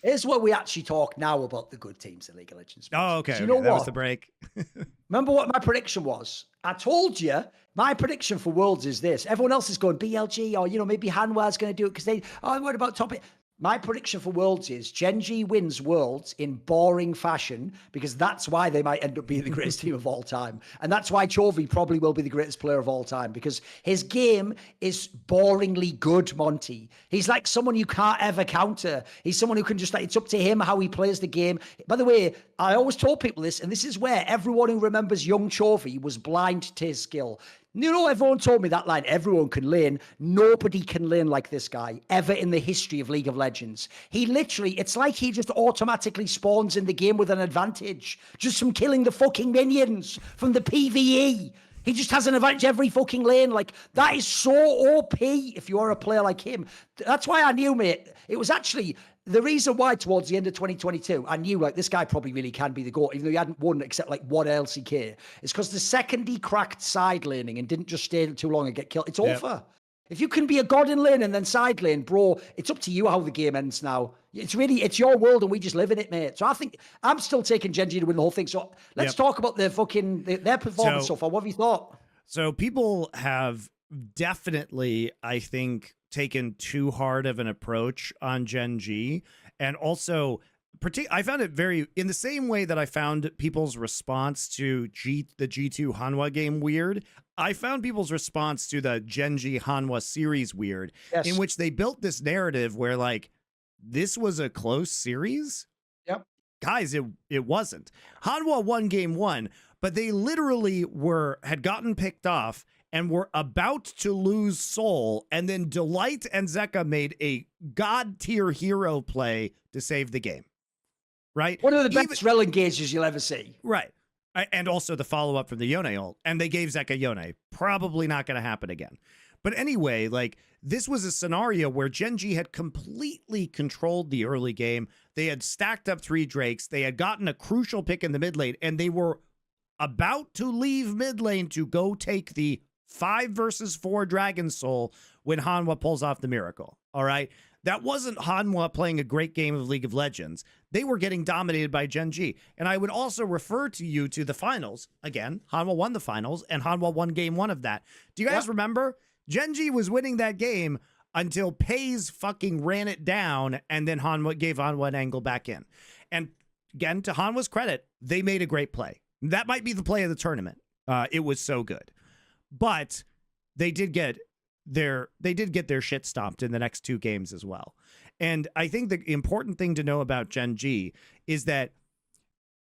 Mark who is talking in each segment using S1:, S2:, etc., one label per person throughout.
S1: Here's where we actually talk now about the good teams in League of Legends.
S2: Oh,
S1: Because
S2: okay,
S1: you know
S2: okay. That was the
S1: what?
S2: break.
S1: Remember what my prediction was? I told you my prediction for Worlds is this. Everyone else is going BLG or, maybe Hanwha's going to do it because I'm worried about top. My prediction for Worlds is Gen.G wins Worlds in boring fashion because that's why they might end up being the greatest team of all time. And that's why Chovy probably will be the greatest player of all time because his game is boringly good, Monty. He's like someone you can't ever counter. He's someone who can just, it's up to him how he plays the game. By the way, I always told people this, and this is where everyone who remembers young Chovy was blind to his skill. Everyone told me that line. Everyone can lane. Nobody can lane like this guy ever in the history of League of Legends. He literally, it's like he just automatically spawns in the game with an advantage just from killing the fucking minions from the PvE. He just has an advantage every fucking lane. Like, that is so OP if you are a player like him. That's why I knew, mate. It was actually the reason why towards the end of 2022, I knew like this guy probably really can be the GOAT, even though he hadn't won except like one LCK. It's because the second he cracked side laning and didn't just stay too long and get killed, it's over. If you can be a god in lane and then side lane, bro, it's up to you how the game ends now. It's your world and we just live in it, mate. So I think I'm still taking Gen.G to win the whole thing. So let's talk about their performance so far. What have you thought?
S2: So people have definitely, I think, taken too hard of an approach on Gen.G. And also, I found it very, in the same way that I found people's response to the G2 Hanwha game weird, I found people's response to the Gen.G Hanwha series weird, in which they built this narrative where, like, this was a close series.
S1: Yep.
S2: Guys, it wasn't. Hanwha won game one, but they literally had gotten picked off and were about to lose Soul, and then Delight and Zeka made a god-tier hero play to save the game. Right?
S1: One of the best rel engages you'll ever see.
S2: Right. And also the follow-up from the Yone ult, and they gave Zeka Yone. Probably not going to happen again. But anyway, like, this was a scenario where Gen.G had completely controlled the early game. They had stacked up 3 Drakes. They had gotten a crucial pick in the mid lane, and they were about to leave mid lane to go take the 5 versus 4 Dragon Soul when Hanwha pulls off the miracle. All right. That wasn't Hanwha playing a great game of League of Legends. They were getting dominated by Gen.G. And I would also refer to you to the finals. Again, Hanwha won the finals, and Hanwha won game 1 of that. Do you guys remember? Gen.G was winning that game until Pays fucking ran it down, and then Hanwha gave Hanwha an angle back in. And again, to Hanwha's credit, they made a great play. That might be the play of the tournament. It was so good. But they did get their shit stomped in the next 2 games as well. And I think the important thing to know about Gen.G is that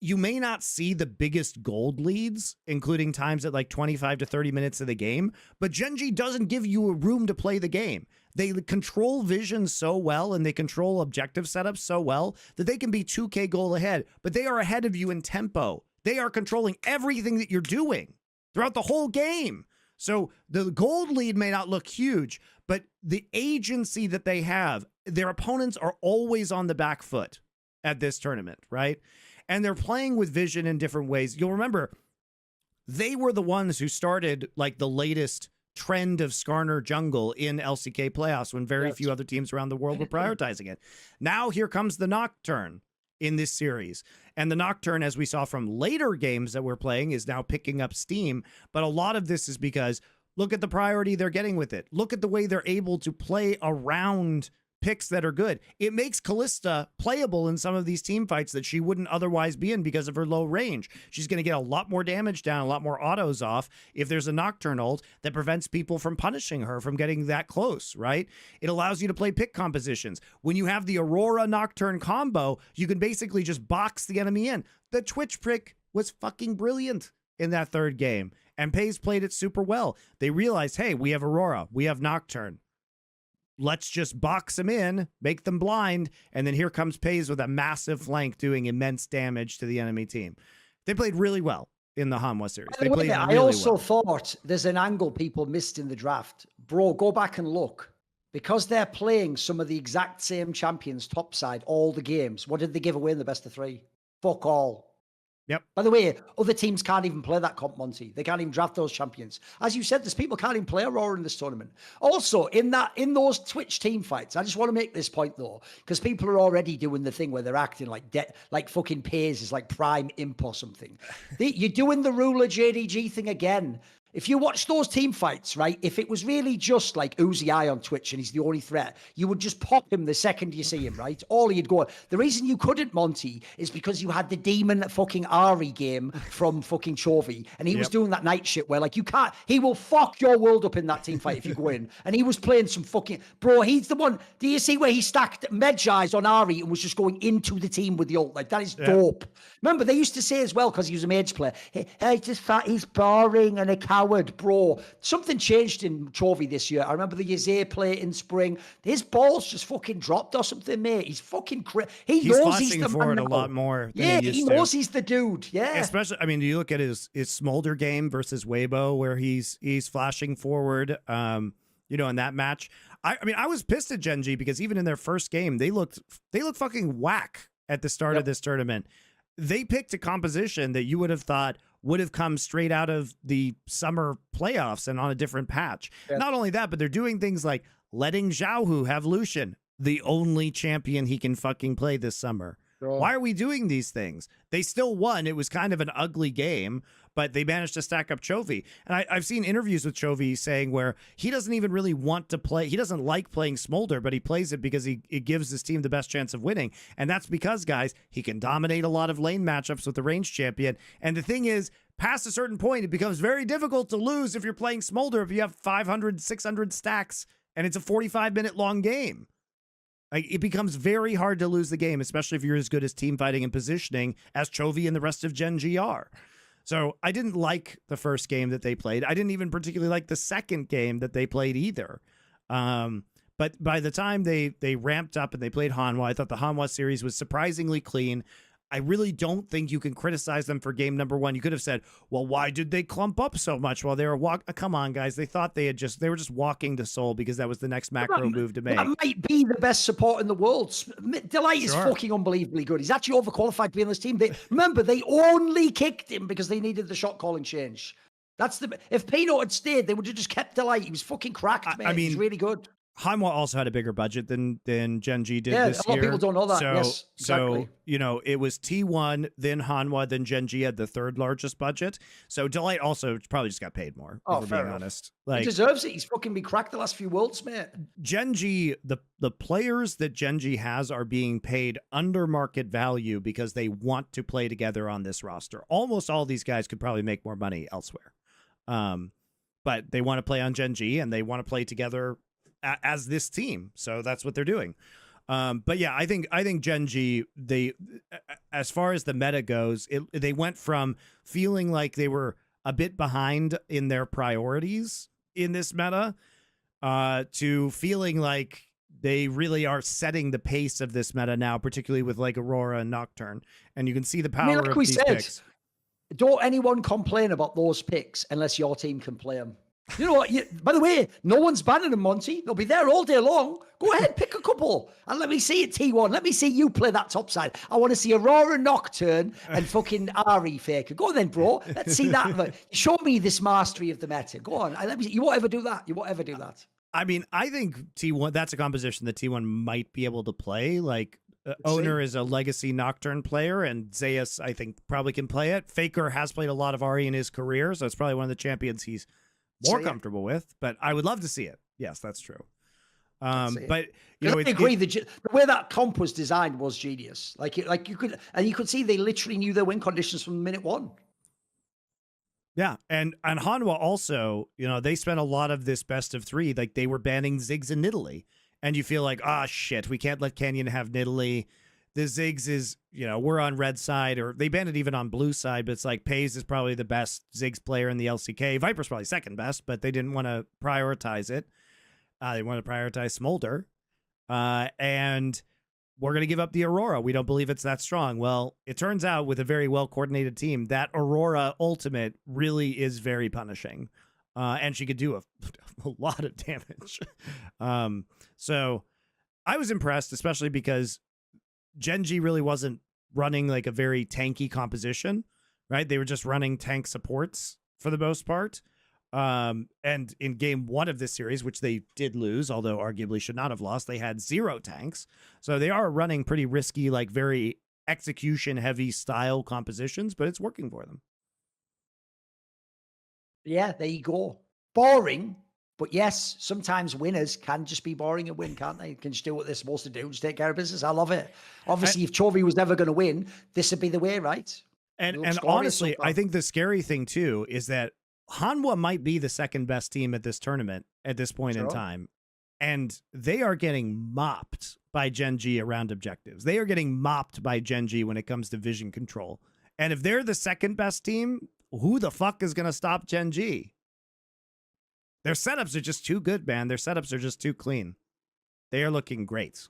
S2: you may not see the biggest gold leads, including times at like 25 to 30 minutes of the game, but Gen.G doesn't give you a room to play the game. They control vision so well and they control objective setups so well that they can be 2K goal ahead, but they are ahead of you in tempo. They are controlling everything that you're doing throughout the whole game. So the gold lead may not look huge, but the agency that they have, their opponents are always on the back foot at this tournament, right? And they're playing with vision in different ways. You'll remember, they were the ones who started like the latest trend of Skarner jungle in LCK playoffs when very few other teams around the world were prioritizing it. Now here comes the Nocturne in this series. And the Nocturne, as we saw from later games that we're playing, is now picking up steam. But a lot of this is because look at the priority they're getting with it. Look at the way they're able to play around picks that are good. It makes Kalista playable in some of these team fights that she wouldn't otherwise be in because of her low range. She's going to get a lot more damage down, a lot more autos off if there's a Nocturne ult that prevents people from punishing her from getting that close, right? It allows you to play pick compositions. When you have the Aurora Nocturne combo, you can basically just box the enemy in. The Twitch prick was fucking brilliant in that 3rd game, and Pays played it super well. They realized, hey, we have Aurora, we have Nocturne. Let's just box them in, make them blind, and then here comes Pays with a massive flank doing immense damage to the enemy team. They played really well in the Hanwha series. They played really
S1: I also thought there's an angle people missed in the draft. Bro, go back and look. Because they're playing some of the exact same champions topside all the games, what did they give away in the best of 3? Fuck all.
S2: Yep.
S1: By the way, other teams can't even play that comp, Monty. They can't even draft those champions. As you said, there's people can't even play Aurora in this tournament. Also, in those Twitch team fights, I just want to make this point though, because people are already doing the thing where they're acting like fucking Pays is like prime imp or something. You're doing the ruler JDG thing again. If you watch those team fights, right, if it was really just like Uzi I on Twitch and he's the only threat, you would just pop him the second you see him, right? All he'd go. The reason you couldn't, Monty, is because you had the demon fucking Ari game from fucking Chovy, and he was doing that night shit where, like, you can't, he will fuck your world up in that team fight if you go in. And he was playing some fucking, bro, he's the one, do you see where he stacked Medjai's on Ari and was just going into the team with the ult? Like, that is dope. Remember, they used to say as well, because he was a mage player, hey, just fat, he's boring and a coward, bro. Something changed in Chovy this year. I remember the Yazir play in spring. His balls just fucking dropped or something, mate. He's fucking He's knows he's the
S2: forward
S1: man
S2: a lot more than
S1: yeah,
S2: he
S1: knows he's the dude. Yeah.
S2: Especially, I mean, do you look at his Smolder game versus Weibo, where he's flashing forward, you know, in that match. I mean, I was pissed at Gen.G because even in their first game, they looked fucking whack at the start of this tournament. They picked a composition that you would have thought would have come straight out of the summer playoffs and on a different patch. Not only that, but they're doing things like letting Xiaohu have Lucian, the only champion he can fucking play this summer. Why are we doing these things? They still won. It was kind of an ugly game, but they managed to stack up Chovy. And I've seen interviews with Chovy saying where he doesn't even really want to play. He doesn't like playing Smolder, but he plays it because it gives his team the best chance of winning. And that's because, guys, he can dominate a lot of lane matchups with the range champion. And the thing is, past a certain point, it becomes very difficult to lose if you're playing Smolder if you have 500, 600 stacks and it's a 45-minute long game. Like, it becomes very hard to lose the game, especially if you're as good as team fighting and positioning as Chovy and the rest of Gen.G are. So I didn't like the first game that they played. I didn't even particularly like the second game that they played either. But by the time they ramped up and they played Hanwha, I thought the Hanwha series was surprisingly clean. I really don't think you can criticize them for game number one. You could have said, well, why did they clump up so much while they were come on, guys. They thought they were just walking to Seoul because that was the next macro move to make.
S1: That might be the best support in the world. Delight is fucking unbelievably good. He's actually overqualified to be on this team. Remember, they only kicked him because they needed the shot calling change. If Pino had stayed, they would have just kept Delight. He was fucking cracked, man. I mean, he's really good.
S2: Hanwha also had a bigger budget than Gen.G did this year.
S1: Yeah, a lot of people don't know that.
S2: So,
S1: yes, exactly.
S2: So, you know, it was T1, then Hanwha, then Gen.G had the third largest budget. So Delight also probably just got paid more, if we're being honest. Like,
S1: he deserves it. He's fucking been cracked the last few worlds, mate.
S2: Gen.G, the players that Gen.G has are being paid under market value because they want to play together on this roster. Almost all these guys could probably make more money elsewhere. But they want to play on Gen.G and they want to play together as this team, so that's what they're doing. But yeah, I think Gen.G, they, as far as the meta goes, they went from feeling like they were a bit behind in their priorities in this meta to feeling like they really are setting the pace of this meta now, particularly with like Aurora and Nocturne, and you can see the power of these picks.
S1: Don't anyone complain about those picks unless your team can play them. You know what? By the way, no one's banning them, Monty. They'll be there all day long. Go ahead, pick a couple. And let me see it, T1. Let me see you play that top side. I want to see Aurora Nocturne and fucking Ari Faker. Go on then, bro. Let's see that. Show me this mastery of the meta. Go on. Let me see. You won't ever do that. You won't ever do that.
S2: I mean, I think T1, that's a composition that T1 might be able to play. Like, Owner is a legacy Nocturne player, and Zeus, I think, probably can play it. Faker has played a lot of Ari in his career, so it's probably one of the champions he's more comfortable with, but I would love to see it. Yes, that's true. But you know,
S1: I agree. The way that comp was designed was genius. Like you could see they literally knew their win conditions from minute one.
S2: Yeah, and Hanwha also, you know, they spent a lot of this best of three, like they were banning Ziggs in Nidalee, and you feel like, shit, we can't let Canyon have Nidalee. The Ziggs is, you know, we're on red side, or they banned it even on blue side, but it's like Pays is probably the best Ziggs player in the LCK. Viper's probably second best, but they didn't want to prioritize it. They want to prioritize Smolder. And we're going to give up the Aurora. We don't believe it's that strong. Well, it turns out with a very well-coordinated team, that Aurora ultimate really is very punishing. And she could do a lot of damage. So I was impressed, especially because Gen.G really wasn't running like a very tanky composition. right? They were just running tank supports for the most part. And in game 1 of this series, which they did lose, although arguably should not have lost, they had 0 tanks. So they are running pretty risky, like very execution heavy style compositions, but it's working for them.
S1: Yeah, there you go. Boring, but yes, sometimes winners can just be boring and win, can't they? Can just do what they're supposed to do, just take care of business. I love it. Obviously, if Chovy was never going to win, this would be the way, right?
S2: And honestly, I think the scary thing too is that Hanwha might be the second best team at this tournament at this point in time. And they are getting mopped by Gen.G around objectives. They are getting mopped by Gen.G when it comes to vision control. And if they're the second best team, who the fuck is going to stop Gen.G? Their setups are just too good, man. Their setups are just too clean. They are looking great.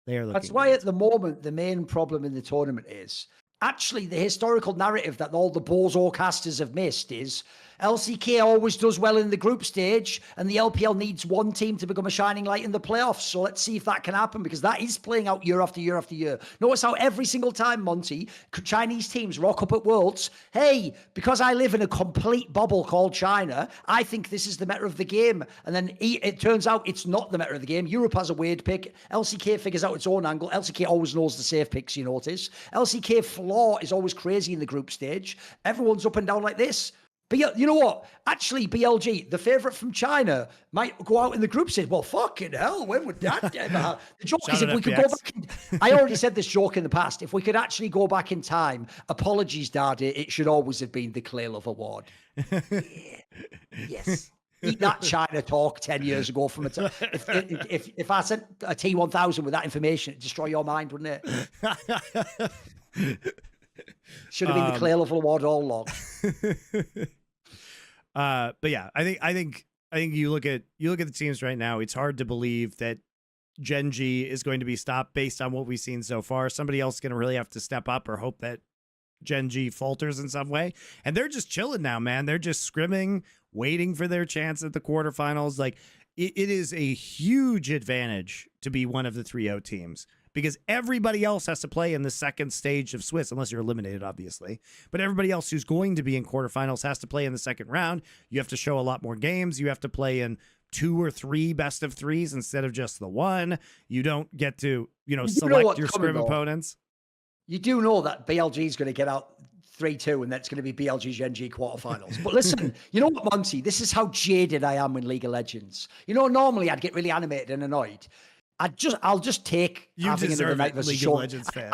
S2: They are looking
S1: That's why at the moment, the main problem in the tournament is actually the historical narrative that all the bozo casters have missed is LCK always does well in the group stage and the LPL needs one team to become a shining light in the playoffs. So let's see if that can happen, because that is playing out year after year after year. Notice how every single time, Monty, Chinese teams rock up at Worlds, hey, because I live in a complete bubble called China, I think this is the meta of the game. And then it turns out it's not the meta of the game. Europe has a weird pick. LCK figures out its own angle. LCK always knows the safe picks, you notice. LCK floor is always crazy in the group stage. Everyone's up and down like this. But you know what? Actually, BLG, the favourite from China, might go out in the group stage. Well, fucking hell, when would that ever happen? The joke is, if we could go back... I already said this joke in the past. If we could actually go back in time, apologies, Daddy, it should always have been the Clay Love Award. Yeah. Yes. Eat that China talk 10 years ago from if I sent a T1000 with that information, it'd destroy your mind, wouldn't it? Should have been the Clay Love Award all along.
S2: But yeah, I think you look at the teams right now, it's hard to believe that Gen.G is going to be stopped based on what we've seen so far. Somebody else is going to really have to step up or hope that Gen.G falters in some way. And they're just chilling now, man. They're just scrimming, waiting for their chance at the quarterfinals. Like it is a huge advantage to be one of the 3-0 teams, because everybody else has to play in the second stage of Swiss, unless you're eliminated, obviously. But everybody else who's going to be in quarterfinals has to play in the second round. You have to show a lot more games. You have to play in 2 or 3 best of 3s instead of just the 1. You don't get to, select your scrim opponents.
S1: You do know that BLG is going to get out 3-2, and that's going to be BLG Gen.G quarterfinals. But listen, you know what, Monty? This is how jaded I am in League of Legends. Normally I'd get really animated and annoyed. I'll just take
S2: you
S1: having another night versus
S2: League of Legends fan.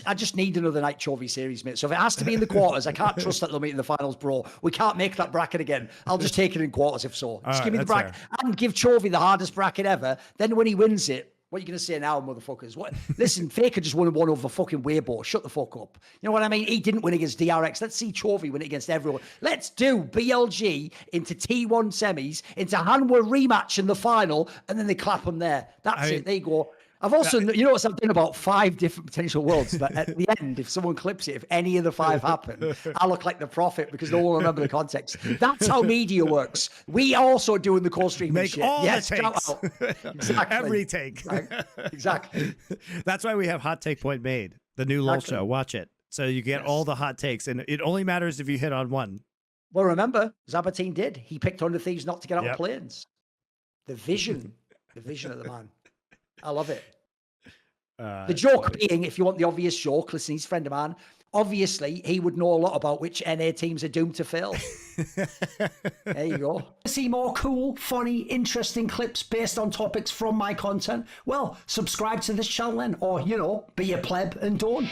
S1: I just need another night Chovy series, mate. So if it has to be in the quarters, I can't trust that they'll meet in the finals, bro. We can't make that bracket again. I'll just take it in quarters if so. Just give me the bracket and give Chovy the hardest bracket ever. Then when he wins it, what are you going to say now, motherfuckers? What? Listen, Faker just won one over fucking Weibo. Shut the fuck up. You know what I mean? He didn't win against DRX. Let's see Chovy win it against everyone. Let's do BLG into T1 semis, into Hanwha rematch in the final, and then they clap them there. That's it. There you go. I've also, noticed I've done about 5 different potential worlds that at the end, if someone clips it, if any of the 5 happen, I look like the prophet because no one will remember the context. That's how media works. We also doing the co-streaming
S2: Make
S1: shit.
S2: all
S1: yes,
S2: the takes.
S1: Exactly.
S2: Every take.
S1: Right. Exactly.
S2: That's why we have Hot Take Point Made, the new LoL show. Watch it. So you get all the hot takes, and it only matters if you hit on one.
S1: Well, remember, Zabatine did. He picked Under Thieves not to get out of planes. The vision of the man. I love it. The joke being, if you want the obvious joke, listen, he's a friend of mine. Obviously, he would know a lot about which NA teams are doomed to fail. There you go. See more cool, funny, interesting clips based on topics from my content? Well, subscribe to this channel then, or, be a pleb and don't.